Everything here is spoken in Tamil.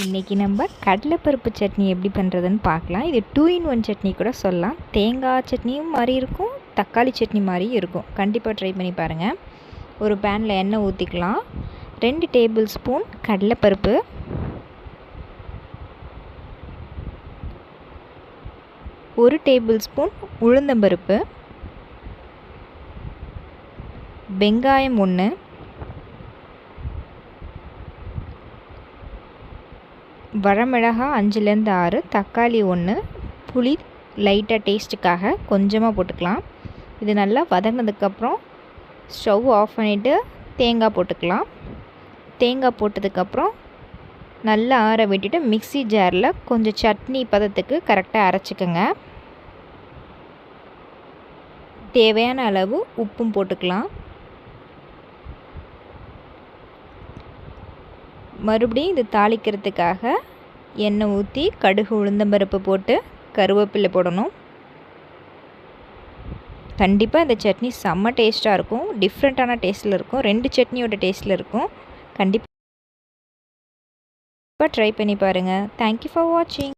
இன்றைக்கி நம்ம கடலைப்பருப்பு சட்னி எப்படி பண்ணுறதுன்னு பார்க்கலாம். இது 2 in 1 சட்னி கூட சொல்லலாம். தேங்காய் சட்னியும் மாதிரி இருக்கும், தக்காளி சட்னி மாதிரியும் இருக்கும். கண்டிப்பாக ட்ரை பண்ணி பாருங்கள். ஒரு பேனில் எண்ணெய் ஊற்றிக்கலாம். 2 டேபிள் ஸ்பூன் கடலைப்பருப்பு, 1 டேபிள் ஸ்பூன் உளுந்தம்பருப்பு, வெங்காயம் 1, வரமிளகாய் 5லேருந்து 6, தக்காளி 1, புளி லைட்டாக டேஸ்ட்டுக்காக கொஞ்சமாக போட்டுக்கலாம். இது நல்லா வதங்கினதுக்கப்புறம் ஸ்டவ் ஆஃப் பண்ணிவிட்டு தேங்காய் போட்டுக்கலாம். தேங்காய் போட்டதுக்கப்புறம் நல்லா ஆற விட்டுட்டு மிக்ஸி ஜாரில் கொஞ்சம் சட்னி பதத்துக்கு கரெக்டாக அரைச்சிக்கோங்க. தேவையான அளவு உப்பும் போட்டுக்கலாம். மறுபடியும் இது தாளிக்கிறதுக்காக எண்ணெய் ஊற்றி கடுகு உளுந்தம்பருப்பு போட்டு கருவேப்பிலை போடணும். கண்டிப்பாக இந்த சட்னி செம்ம டேஸ்ட்டாக இருக்கும். டிஃப்ரெண்ட்டான டேஸ்ட்டில் இருக்கும். 2 சட்னியோட டேஸ்ட்டில் இருக்கும். கண்டிப்பாக ட்ரை பண்ணி பாருங்கள். தேங்க்யூ ஃபார் வாட்சிங்.